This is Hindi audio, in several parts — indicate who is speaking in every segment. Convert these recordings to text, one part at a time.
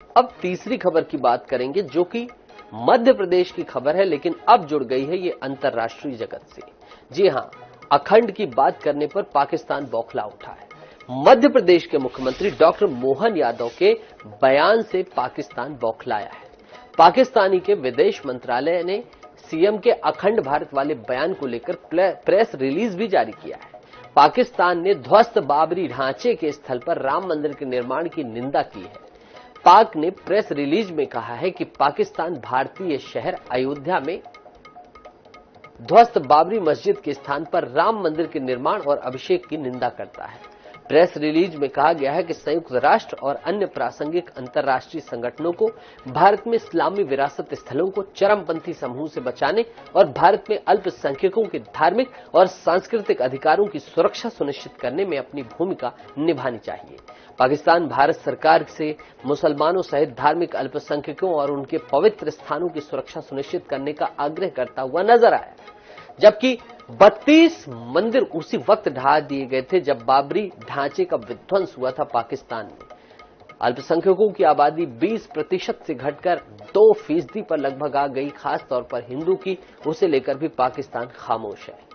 Speaker 1: अब तीसरी खबर की बात करेंगे जो कि मध्य प्रदेश की खबर है, लेकिन अब जुड़ गई है ये अंतर्राष्ट्रीय जगत से। जी हां, अखंड की बात करने पर पाकिस्तान बौखला उठा है। मध्य प्रदेश के मुख्यमंत्री डॉक्टर मोहन यादव के बयान से पाकिस्तान बौखलाया है। पाकिस्तानी के विदेश मंत्रालय ने सीएम के अखंड भारत वाले बयान को लेकर प्रेस रिलीज भी जारी किया है। पाकिस्तान ने ध्वस्त बाबरी ढांचे के स्थल पर राम मंदिर के निर्माण की निंदा की है। पाक ने प्रेस रिलीज में कहा है कि पाकिस्तान भारतीय शहर अयोध्या में ध्वस्त बाबरी मस्जिद के स्थान पर राम मंदिर के निर्माण और अभिषेक की निंदा करता है। प्रेस रिलीज में कहा गया है कि संयुक्त राष्ट्र और अन्य प्रासंगिक अंतर्राष्ट्रीय संगठनों को भारत में इस्लामी विरासत स्थलों को चरमपंथी समूह से बचाने और भारत में अल्पसंख्यकों के धार्मिक और सांस्कृतिक अधिकारों की सुरक्षा सुनिश्चित करने में अपनी भूमिका निभानी चाहिए। पाकिस्तान भारत सरकार से मुसलमानों सहित धार्मिक अल्पसंख्यकों और उनके पवित्र स्थानों की सुरक्षा सुनिश्चित करने का आग्रह करता हुआ नजर आया, जबकि 32 मंदिर उसी वक्त ढा दिए गए थे जब बाबरी ढांचे का विध्वंस हुआ था पाकिस्तान में। अल्पसंख्यकों की आबादी 20% से घटकर 2% पर लगभग आ गई। खास तौर पर हिंदू की, उसे लेकर भी पाकिस्तान खामोश है।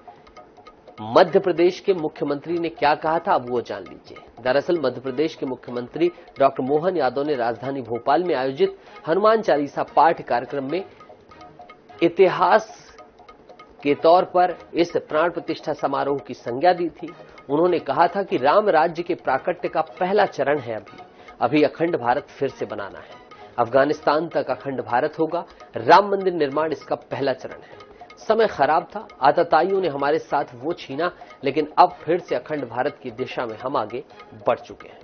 Speaker 1: मध्य प्रदेश के मुख्यमंत्री ने क्या कहा था, अब वो जान लीजिए। दरअसल मध्य प्रदेश के मुख्यमंत्री डॉक्टर मोहन यादव ने राजधानी भोपाल में आयोजित हनुमान चालीसा पाठ कार्यक्रम में इतिहास के तौर पर इस प्राण प्रतिष्ठा समारोह की संज्ञा दी थी। उन्होंने कहा था कि राम राज्य के प्राकट्य का पहला चरण है अभी अखंड भारत फिर से बनाना है। अफगानिस्तान तक अखंड भारत होगा। राम मंदिर निर्माण इसका पहला चरण है। समय खराब था, आतताइयों ने हमारे साथ वो छीना, लेकिन अब फिर से अखंड भारत की दिशा में हम आगे बढ़ चुके हैं।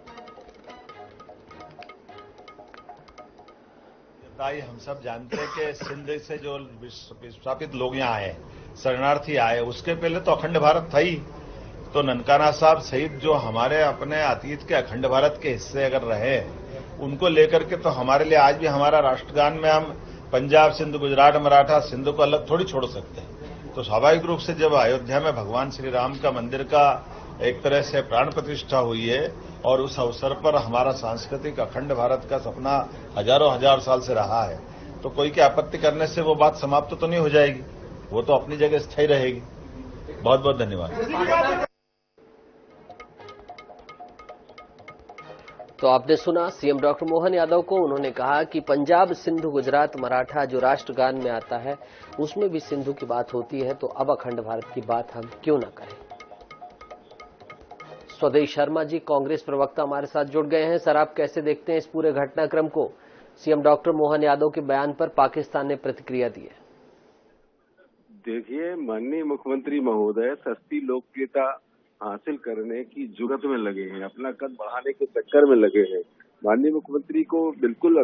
Speaker 2: हम सब जानते हैं कि सिंध से जो विस्थापित लोग यहाँ आए, शरणार्थी आए, उसके पहले तो अखंड भारत था ही। तो ननकाना साहब सहित जो हमारे अपने अतीत के अखंड भारत के हिस्से अगर रहे, उनको लेकर के तो हमारे लिए आज भी हमारा राष्ट्रगान में हम पंजाब, सिंध, गुजरात, मराठा, सिंध को अलग थोड़ी छोड़ सकते हैं। तो स्वाभाविक रूप से जब अयोध्या में भगवान श्री राम का मंदिर का एक तरह से प्राण प्रतिष्ठा हुई है और उस अवसर पर हमारा सांस्कृतिक अखंड भारत का सपना हजारों हजार साल से रहा है, तो कोई की आपत्ति करने से वो बात समाप्त तो नहीं हो जाएगी, वो तो अपनी जगह स्थायी रहेगी। बहुत बहुत धन्यवाद।
Speaker 1: तो आपने सुना सीएम डॉक्टर मोहन यादव को। उन्होंने कहा कि पंजाब, सिंधु, गुजरात, मराठा जो राष्ट्रगान में आता है उसमें भी सिंधु की बात होती है, तो अब अखंड भारत की बात हम क्यों न करें। स्वदेश शर्मा जी कांग्रेस प्रवक्ता हमारे साथ जुड़ गए हैं। सर, आप कैसे देखते हैं इस पूरे घटनाक्रम को? सीएम डॉक्टर मोहन यादव के बयान पर पाकिस्तान ने प्रतिक्रिया दी है।
Speaker 3: देखिए, माननीय मुख्यमंत्री महोदय सस्ती लोकप्रियता हासिल करने की जुगत में लगे हैं, अपना कद बढ़ाने के चक्कर में लगे हैं। माननीय मुख्यमंत्री को बिल्कुल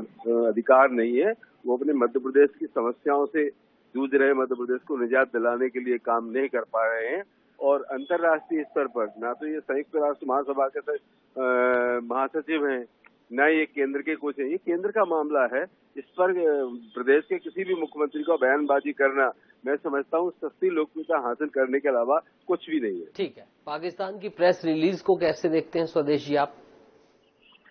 Speaker 3: अधिकार नहीं है, वो अपने मध्य प्रदेश की समस्याओं से जूझ रहे मध्य प्रदेश को निजात दिलाने के लिए काम नहीं कर पा रहे हैं। और अंतर्राष्ट्रीय स्तर पर ना तो ये संयुक्त राष्ट्र महासभा के महासचिव हैं, न ये केंद्र के कुछ है, ये केंद्र का मामला है। इस पर प्रदेश के किसी भी मुख्यमंत्री को बयानबाजी करना, मैं समझता हूँ सस्ती लोकप्रियता हासिल करने के अलावा कुछ भी नहीं है।
Speaker 1: ठीक है, पाकिस्तान की प्रेस रिलीज को कैसे देखते हैं स्वदेश जी आप?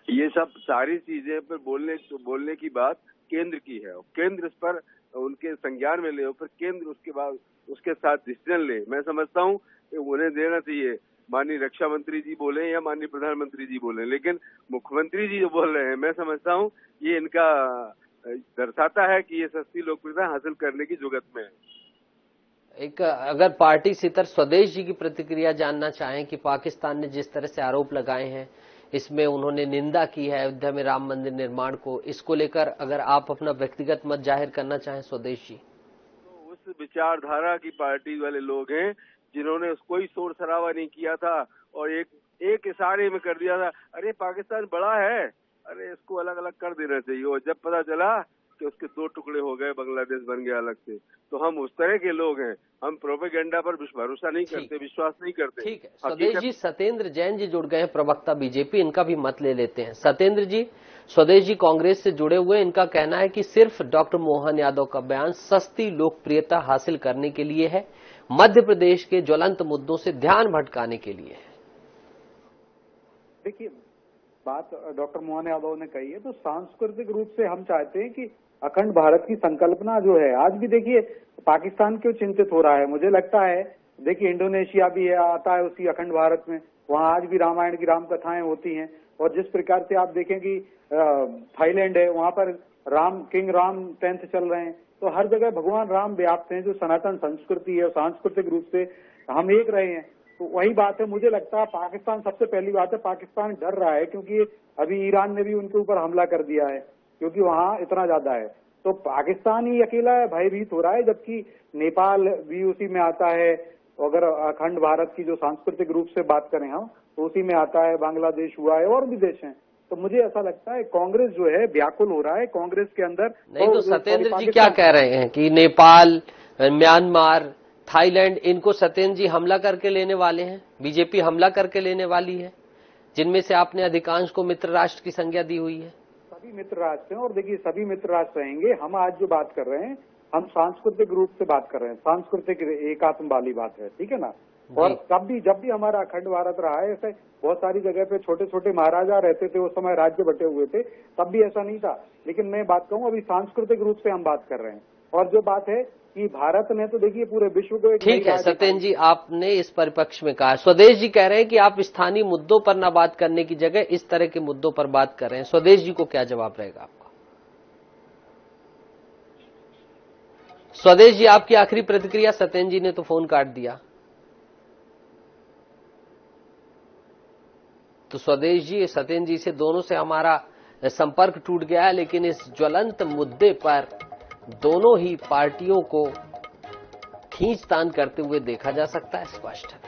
Speaker 3: ये सब सारी चीजें पर बोलने की बात केंद्र की है, केंद्र इस पर उनके संज्ञान में ले और फिर केंद्र उसके बाद उसके साथ डिसीजन ले। मैं समझता हूँ कि उन्हें देना चाहिए, माननीय रक्षा मंत्री जी बोले या माननीय प्रधानमंत्री जी बोले, लेकिन मुख्यमंत्री जी जो बोल रहे हैं, मैं समझता हूँ ये इनका दर्शाता है कि ये सस्ती लोकप्रियता हासिल करने की जुगत में है।
Speaker 1: एक अगर पार्टी सितर स्वदेश जी की प्रतिक्रिया जानना चाहें कि पाकिस्तान ने जिस तरह से आरोप लगाए हैं, इसमें उन्होंने निंदा की है अयोध्या में राम मंदिर निर्माण को, इसको लेकर अगर आप अपना व्यक्तिगत मत जाहिर करना चाहें स्वदेश जी।
Speaker 3: तो उस विचारधारा की पार्टी वाले लोग हैं जिन्होंने कोई शोर शराबा नहीं किया था और एक इशारे में कर दिया था, अरे पाकिस्तान बड़ा है, अरे इसको अलग अलग कर देना चाहिए। और जब पता चला कि उसके 2 टुकड़े हो गए, बांग्लादेश बन गया अलग से, तो हम उस तरह के लोग हैं, हम प्रोपेगेंडा पर भरोसा नहीं करते, विश्वास नहीं करते।
Speaker 1: ठीक है स्वदेश जी, सत्येंद्र जैन जी जुड़ गए हैं, प्रवक्ता बीजेपी, इनका भी मत ले लेते हैं। सत्येंद्र जी, स्वदेश जी कांग्रेस से जुड़े हुए, इनका कहना है कि सिर्फ डॉक्टर मोहन यादव का बयान सस्ती लोकप्रियता हासिल करने के लिए है, मध्य प्रदेश के ज्वलंत मुद्दों से ध्यान भटकाने के लिए है।
Speaker 4: देखिए, बात डॉक्टर मोहन यादव ने कही है, तो सांस्कृतिक रूप से हम चाहते हैं कि अखंड भारत की संकल्पना जो है, आज भी देखिए पाकिस्तान क्यों चिंतित हो रहा है, मुझे लगता है देखिए इंडोनेशिया भी आता है उसी अखंड भारत में, वहां आज भी रामायण की राम कथाएं होती हैं। और जिस प्रकार से आप देखें कि थाईलैंड है, वहां पर किंग राम 10th चल रहे हैं, तो हर जगह भगवान राम व्याप्त हैं। जो सनातन संस्कृति है, सांस्कृतिक रूप से हम एक रहे हैं। तो वही बात है, मुझे लगता है पाकिस्तान, सबसे पहली बात है पाकिस्तान डर रहा है, क्योंकि अभी ईरान ने भी उनके ऊपर हमला कर दिया है, क्योंकि वहां इतना ज्यादा है। तो पाकिस्तान ही अकेला भयभीत हो रहा है, जबकि नेपाल भी उसी में आता है। अगर अखंड भारत की जो सांस्कृतिक रूप से बात करें हम, तो उसी में आता है, बांग्लादेश हुआ है और भी देश हैं। तो मुझे ऐसा लगता है कांग्रेस जो है व्याकुल हो रहा है, कांग्रेस के अंदर
Speaker 1: नहीं। तो सत्येंद्र जी क्या कह रहे हैं कि नेपाल, म्यांमार, थाईलैंड, इनको सत्येंद्र जी हमला करके लेने वाले हैं, बीजेपी हमला करके लेने वाली है, जिनमें से आपने अधिकांश को मित्र राष्ट्र की संज्ञा दी हुई है।
Speaker 4: सभी मित्र राष्ट्र हैं, और देखिए सभी मित्र राष्ट्र रहेंगे। हम आज जो बात कर रहे हैं, हम सांस्कृतिक रूप से बात कर रहे हैं, सांस्कृतिक एकात्म वाली बात है, ठीक है ना। और जब भी हमारा अखंड भारत रहा है, ऐसे बहुत सारी जगह पे छोटे छोटे महाराजा रहते थे, उस समय राज्य बटे हुए थे, तब भी ऐसा नहीं था। लेकिन मैं बात कहूँ अभी सांस्कृतिक रूप से हम बात कर रहे हैं। और जो बात है कि भारत ने तो देखिए पूरे विश्व को एक,
Speaker 1: ठीक है सत्येंद्र जी, आपने इस परिपक्ष में कहा। स्वदेश जी कह रहे हैं कि आप स्थानीय मुद्दों पर न बात करने की जगह इस तरह के मुद्दों पर बात कर रहे हैं। स्वदेश जी को क्या जवाब रहेगा आपका? स्वदेश जी, आपकी आखिरी प्रतिक्रिया। सत्येंद्र जी ने तो फोन काट दिया। तो स्वदेश जी, सत्येंद्र जी से दोनों से हमारा संपर्क टूट गया है, लेकिन इस ज्वलंत मुद्दे पर दोनों ही पार्टियों को खींचतान करते हुए देखा जा सकता है, स्पष्ट है।